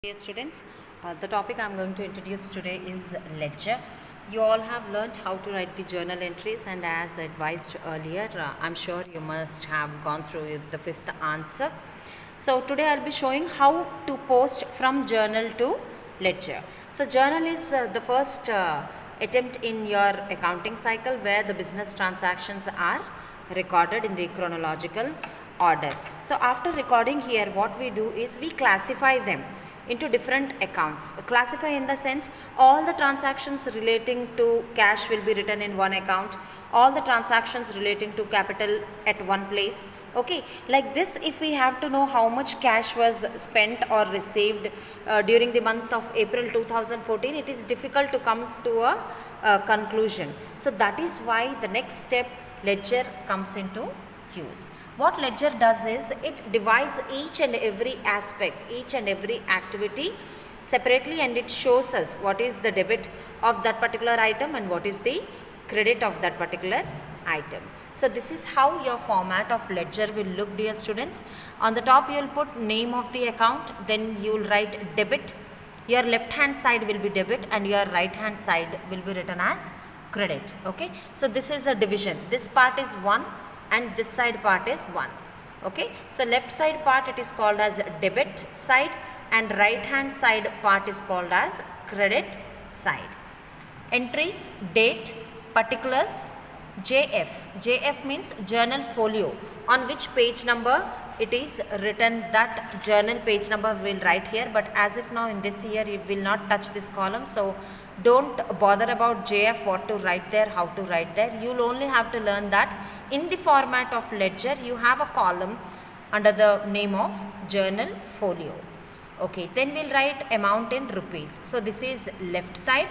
Dear students, the topic I am going to introduce today is ledger. You all have learnt how to write the journal entries, and as advised earlier, I am sure you must have gone through the fifth answer. So today I will be showing how to post from journal to ledger. So journal is the first attempt in your accounting cycle where the business transactions are recorded in the chronological order. So after recording here, what we do is we classify them into different accounts. Classify in the sense all the transactions relating to cash will be written in one account, all the transactions relating to capital at one place. Okay, like this, if we have to know how much cash was spent or received during the month of April 2014, it is difficult to come to a conclusion. So that is why the next step, ledger, comes into use. What ledger does is it divides each and every aspect, each and every activity separately, and it shows us what is the debit of that particular item and what is the credit of that particular item. So this is how your format of ledger will look, dear students. On the top you will put name of the account, then you will write debit. Your left hand side will be debit and your right hand side will be written as credit. Okay, so this is a division. This part is 1 and this side part is 1. Okay, so left side part it is called as debit side and right hand side part is called as credit side. Entries, date, particulars, JF. JF means journal folio. On which page number it is written, that journal page number will write here, but as if now in this year you will not touch this column, so don't bother about JF, what to write there, how to write there. You will only have to learn that in the format of ledger you have a column under the name of journal folio. Okay, then we'll write amount in rupees. So this is left side.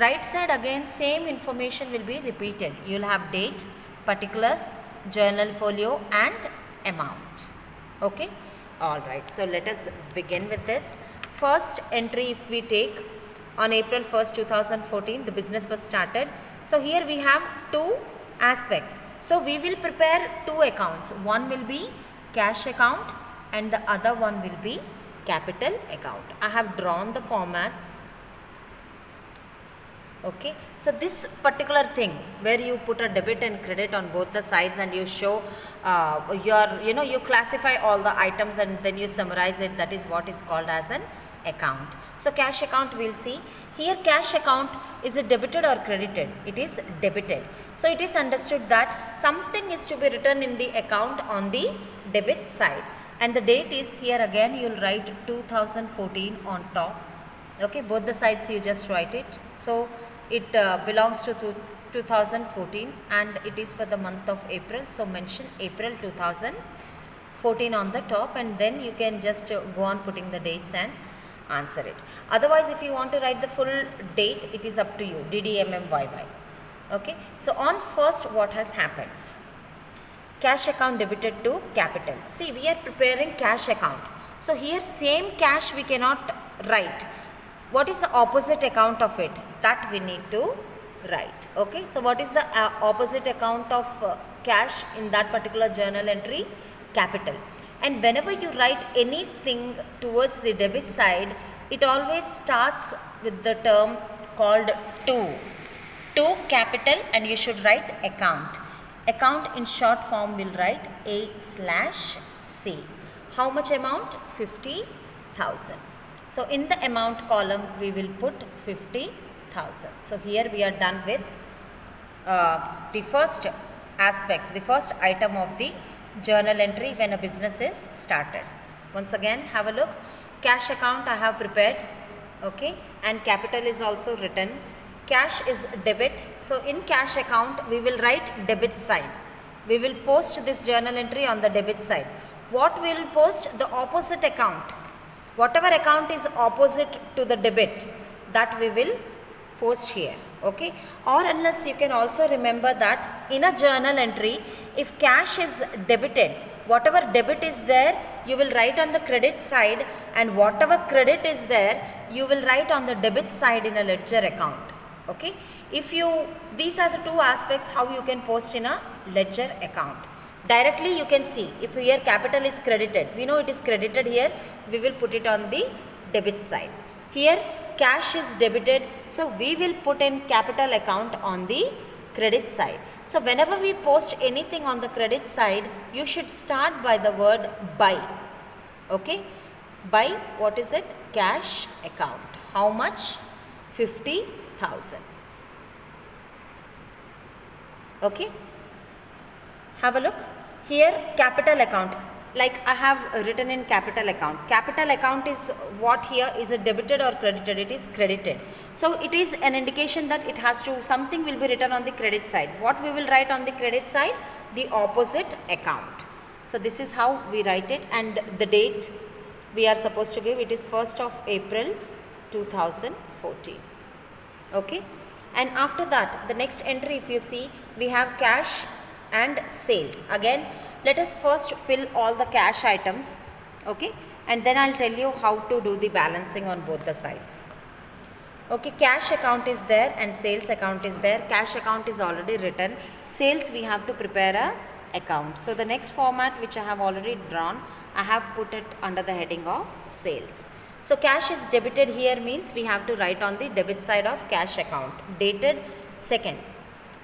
Right side again same information will be repeated. You will have date, particulars, journal folio and amount. Okay, alright, so let us begin with this. First entry, if we take on April 1st 2014, the business was started. So here we have two aspects. So we will prepare two accounts. One will be cash account and the other one will be capital account. I have drawn the formats. Okay, so this particular thing where you put a debit and credit on both the sides and you show you classify all the items and then you summarize it, that is what is called as an account. So cash account we'll see. Here cash account, is it debited or credited? It is debited. So it is understood that something is to be written in the account on the debit side, and the date is here again you will write 2014 on top. Okay, both the sides you just write it. So it belongs to 2014 and it is for the month of April, so mention April 2014 on the top, and then you can just go on putting the dates and answer it. Otherwise if you want to write the full date, it is up to you, DDMMYY. Okay, so on first what has happened, cash account debited to capital. See, we are preparing cash account, so here same cash we cannot write. What is the opposite account of it? That we need to write. Okay, so what is the opposite account of cash in that particular journal entry? Capital. And whenever you write anything towards the debit side, it always starts with the term called to. To capital, and you should write account. Account in short form will write A/C. How much amount? 50,000. So in the amount column we will put 50,000. So here we are done with the first aspect, the first item of the journal entry when a business is started. Once again have a look. Cash account I have prepared, okay, and capital is also written. Cash is debit, so in cash account we will write debit side. We will post this journal entry on the debit side. What we will post? The opposite account. Whatever account is opposite to the debit, that we will post here. Okay, or unless you can also remember that in a journal entry, if cash is debited, whatever debit is there you will write on the credit side, and whatever credit is there you will write on the debit side in a ledger account. Okay, these are the two aspects how you can post in a ledger account. Directly you can see, if here capital is credited, we know it is credited here, we will put it on the debit side. Here cash is debited, so we will put in capital account on the credit side. So whenever we post anything on the credit side, you should start by the word buy. Okay, buy, what is it? Cash account. How much? 50,000. Okay, have a look. Here capital account, like I have written in capital account. Capital account is what here? Is it debited or credited? It is credited. So it is an indication that it has to, something will be written on the credit side. What we will write on the credit side? The opposite account. So this is how we write it, and the date we are supposed to give, it is 1st of April 2014. Okay, and after that the next entry, if you see, we have cash and sales. Again, let us first fill all the cash items, okay, and then I'll tell you how to do the balancing on both the sides. Okay, cash account is there and sales account is there. Cash account is already written. Sales, we have to prepare a account. So the next format which I have already drawn, I have put it under the heading of sales. So cash is debited here means we have to write on the debit side of cash account, dated 2nd.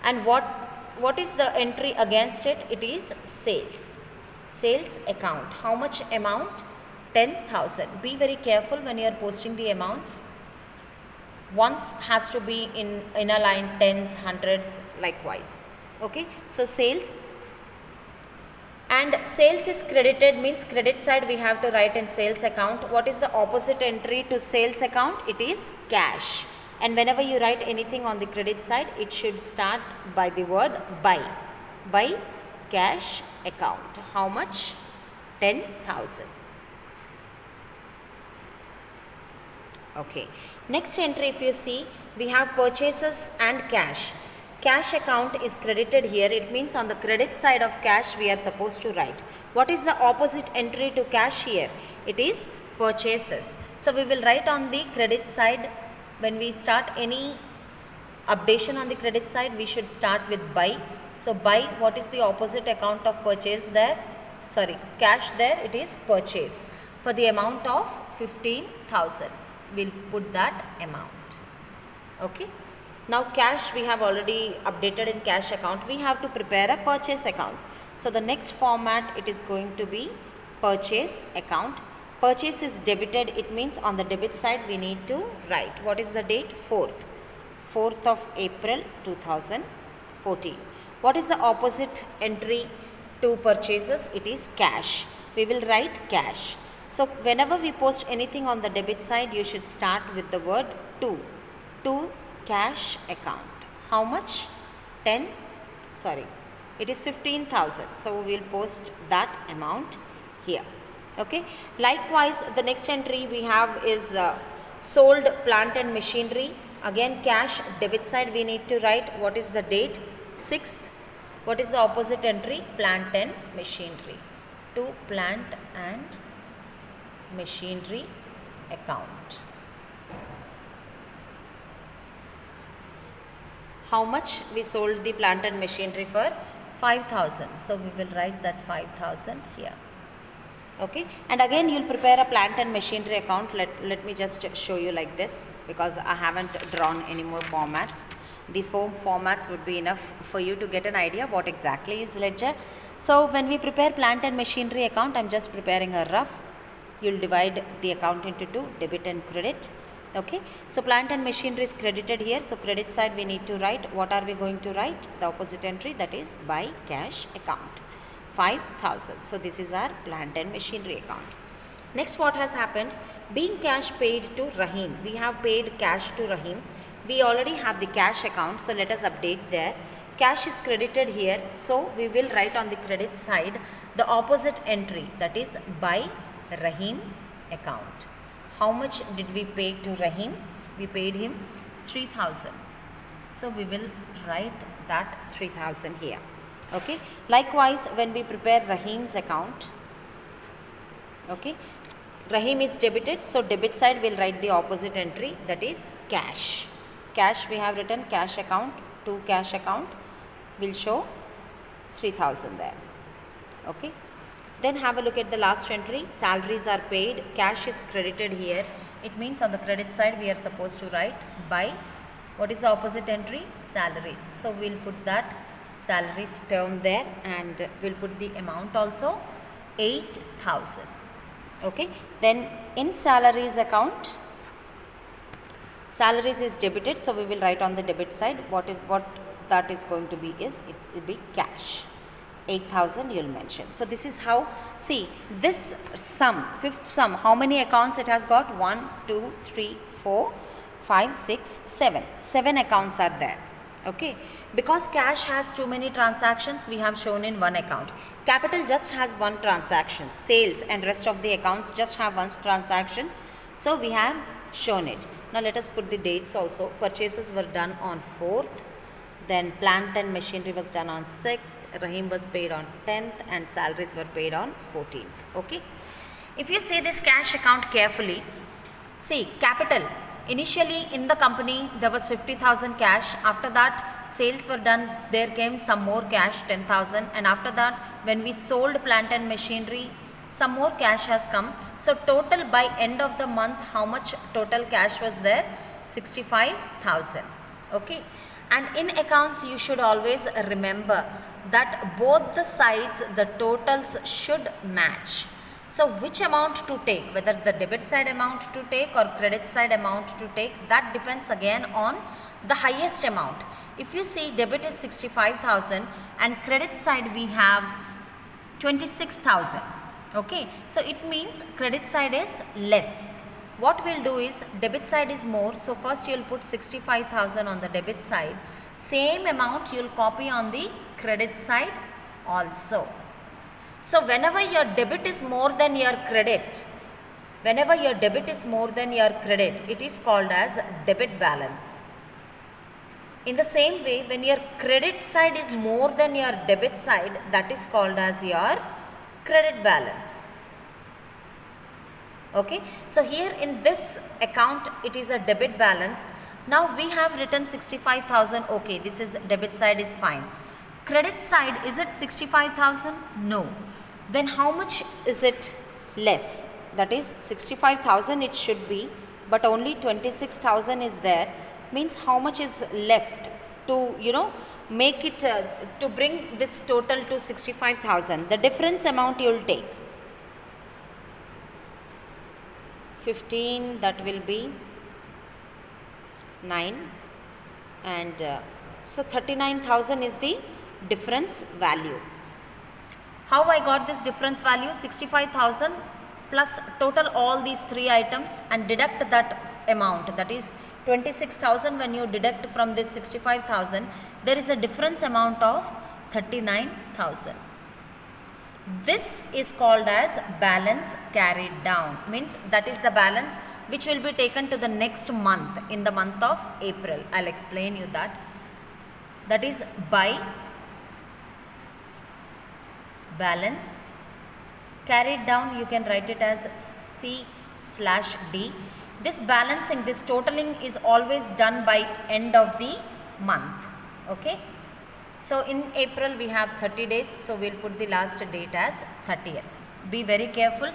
And what is the entry against it? It is sales. Sales account. How much amount? 10,000. Be very careful when you are posting the amounts. Once has to be in a line, tens, hundreds, likewise. Okay, so sales, and sales is credited means credit side we have to write in sales account. What is the opposite entry to sales account? It is cash. And whenever you write anything on the credit side, it should start by the word buy. Buy cash account. How much? 10,000. Okay, next entry, if you see, we have purchases and cash. Cash account is credited here. It means on the credit side of cash we are supposed to write. What is the opposite entry to cash here? It is purchases. So we will write on the credit side. When we start any updation on the credit side, we should start with buy. So buy, what is the opposite account of purchase there? Sorry, cash there, it is purchase for the amount of 15,000. We'll put that amount. Okay, now cash we have already updated in cash account. We have to prepare a purchase account. So the next format, it is going to be purchase account. Purchase is debited. It means on the debit side we need to write. What is the date? 4th of April 2014. What is the opposite entry to purchases? It is cash. We will write cash. So whenever we post anything on the debit side, you should start with the word to cash account. How much? It is 15,000. So we will post that amount here. Okay. Likewise, the next entry we have is sold plant and machinery. Again, cash, debit side we need to write. What is the date? 6th. What is the opposite entry? Plant and machinery. To plant and machinery account. How much we sold the plant and machinery for? 5,000. So we will write that 5,000 here. Okay, and again you will prepare a plant and machinery account. Let me just show you like this, because I haven't drawn any more formats. These 4 formats would be enough for you to get an idea what exactly is ledger. So when we prepare plant and machinery account, I am just preparing a rough. You will divide the account into 2, debit and credit. Okay, so plant and machinery is credited here. So credit side we need to write. What are we going to write? The opposite entry, that is by cash account. 5,000. So this is our plant and machinery account. Next, what has happened? Being cash paid to Rahim. We have paid cash to Rahim. We already have the cash account, so let us update there. Cash is credited here, so we will write on the credit side the opposite entry, that is by Rahim account. How much did we pay to Rahim? We paid him 3,000. So we will write that 3,000 here. Okay. Likewise, when we prepare Rahim's account, okay, Rahim is debited, so debit side will write the opposite entry, that is cash. Cash we have written cash account to cash account, will show 3,000 there. Okay. Then have a look at the last entry. Salaries are paid. Cash is credited here. It means on the credit side we are supposed to write by, what is the opposite entry? Salaries. So we'll put that salaries term there, and we'll put the amount also, 8,000. Okay, then in salaries account, salaries is debited, so we will write on the debit side what that is going to be is, it will be cash. 8,000 you'll mention. So this is how, see this sum, fifth sum, how many accounts it has got? 1, 2, 3, 4, 5, 6, 7. 7 accounts are there. Okay, because cash has too many transactions, we have shown in one account. Capital just has one transaction, sales and rest of the accounts just have one transaction, so we have shown it. Now let us put the dates also. Purchases were done on 4th, then plant and machinery was done on 6th, Rahim was paid on 10th, and salaries were paid on 14th. Okay, if you see this cash account carefully, see capital, initially in the company there was 50,000 cash. After that sales were done, there came some more cash, 10,000, and after that when we sold plant and machinery, some more cash has come. So total by end of the month, how much total cash was there? 65,000. Okay, and in accounts you should always remember that both the sides, the totals should match. So which amount to take, whether the debit side amount to take or credit side amount to take, that depends again on the highest amount. If you see debit is 65,000 and credit side we have 26,000. Okay, so it means credit side is less. What we'll do is, debit side is more, so first you'll put 65,000 on the debit side. Same amount you'll copy on the credit side also. So whenever your debit is more than your credit, it is called as debit balance. In the same way, when your credit side is more than your debit side, that is called as your credit balance. Okay, so here in this account it is a debit balance. Now we have written 65,000. Okay, this is debit side is fine. Credit side, is it 65,000? No. Then how much is it less? That is 65,000 it should be, but only 26,000 is there. Means how much is left to, make it, to bring this total to 65,000? The difference amount you will take. 15, that will be 9, and so 39,000 is the difference value. How I got this difference value? 65,000 plus total all these three items and deduct that amount, that is 26,000. When you deduct from this 65,000, there is a difference amount of 39,000. This is called as balance carried down, means that is the balance which will be taken to the next month, in the month of April. I'll explain you that. That is by balance carried down, you can write it as C/D. This balancing, this totaling is always done by end of the month. Okay, so in April we have 30 days, so we'll put the last date as 30th. Be very careful.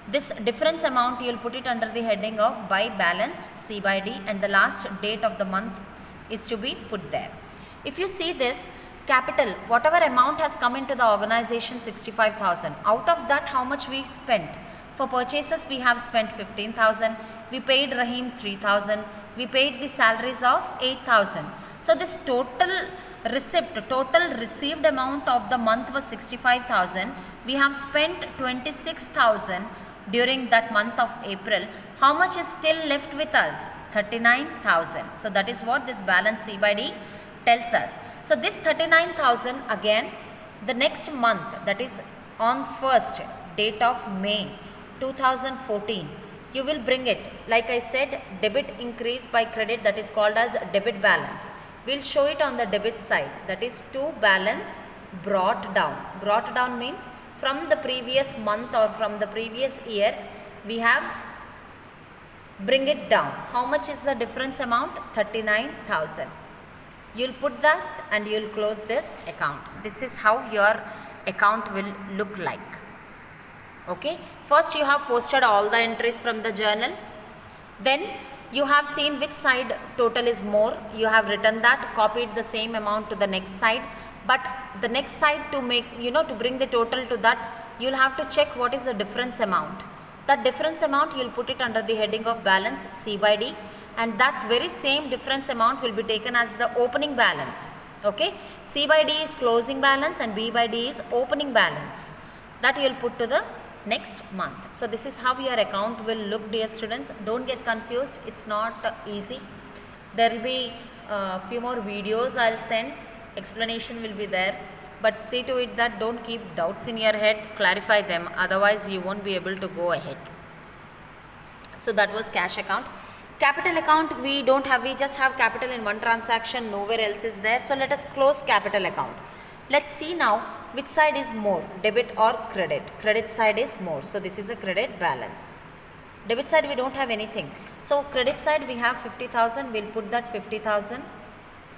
This difference amount you'll put it under the heading of by balance, C/D, and the last date of the month is to be put there. If you see this capital, whatever amount has come into the organization, 65,000, out of that how much we spent? For purchases we have spent 15,000, we paid Rahim 3,000, we paid the salaries of 8,000. So this total received amount of the month was 65,000. We have spent 26,000 during that month of April. How much is still left with us? 39,000. So that is what this balance C/D tells us. So this 39,000 again, the next month, that is on 1st date of May 2014, you will bring it. Like I said, debit increase by credit, that is called as debit balance. We'll show it on the debit side, that is to balance brought down. Brought down means from the previous month or from the previous year, we have bring it down. How much is the difference amount? 39,000. You'll put that and you'll close this account. This is how your account will look like. Okay, first you have posted all the entries from the journal. Then you have seen which side total is more. You have written that, copied the same amount to the next side. But the next side, to make, to bring the total to that, you'll have to check what is the difference amount. That difference amount, you'll put it under the heading of balance C by D, and that very same difference amount will be taken as the opening balance. Okay, C by D is closing balance and B by D is opening balance. That you will put to the next month. So this is how your account will look, dear students. Don't get confused, it's not easy. There will be a few more videos I'll send, explanation will be there, but see to it that don't keep doubts in your head, clarify them, otherwise you won't be able to go ahead. So that was cash account. Capital account, we don't have, we just have capital in one transaction, nowhere else is there. So let us close capital account. Let's see now which side is more, debit or credit. Credit side is more, so this is a credit balance. Debit side we don't have anything, so credit side we have 50,000, we'll put that 50,000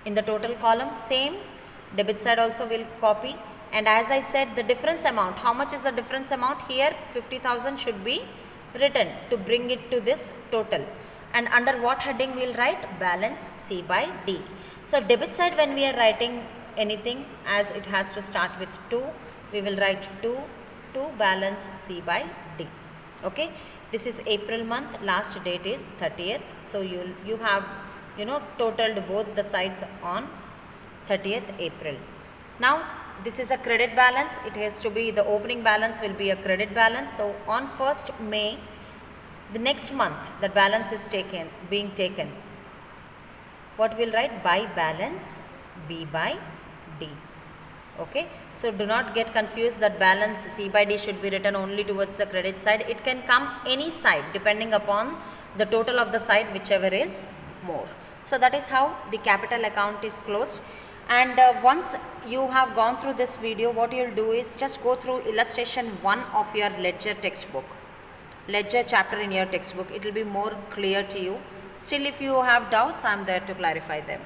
in the total column. Same, debit side also will copy, and as I said, the difference amount, how much is the difference amount? Here 50,000 should be written to bring it to this total. And under what heading we will write? Balance C by D. So debit side, when we are writing anything, as it has to start with 2, we will write 2 to balance C by D. Okay, this is April month, last date is 30th. So you have totaled both the sides on 30th April. Now this is a credit balance, it has to be, the opening balance will be a credit balance. So on 1st May, the next month, the balance is being taken. What we'll write? By balance B by D. Okay, so do not get confused that balance C by D should be written only towards the credit side. It can come any side depending upon the total of the side, whichever is more. So that is how the capital account is closed. And once you have gone through this video, what you will do is just go through illustration 1 of your ledger textbook, ledger chapter in your textbook. It will be more clear to you. Still, if you have doubts, I am there to clarify them.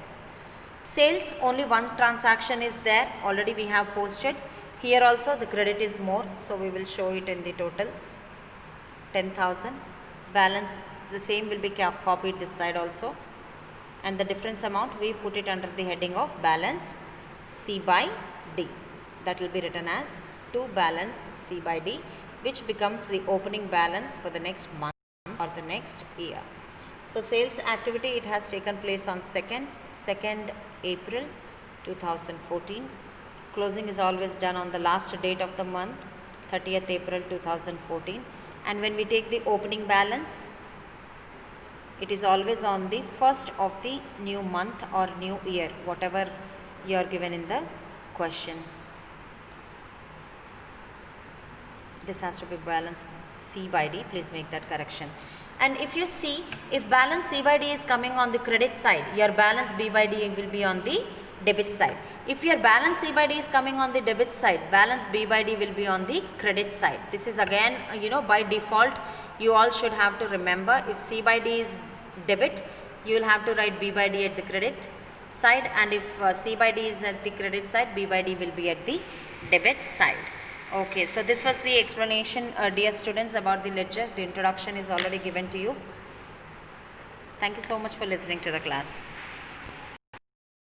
Sales, only one transaction is there, already we have posted. Here also the credit is more, so we will show it in the totals. 10,000. Balance, the same will be copied this side also. And the difference amount, we put it under the heading of balance C by D. That will be written as to balance C by D, which becomes the opening balance for the next month or the next year. So sales activity, it has taken place on 2nd April 2014. Closing is always done on the last date of the month, 30th April 2014. And when we take the opening balance, it is always on the 1st of the new month or new year, whatever you are given in the question. This has to be balance C by D, please make that correction. And if you see, if balance C by D is coming on the credit side, your balance B by D will be on the debit side. If your balance C by D is coming on the debit side, balance B by D will be on the credit side. This is again, by default, you all should have to remember, if C by D is debit, you will have to write B by D at the credit side, and if C by D is at the credit side, B by D will be at the debit side. Okay, so this was the explanation, dear students, about the ledger. The introduction is already given to you. Thank you so much for listening to the class.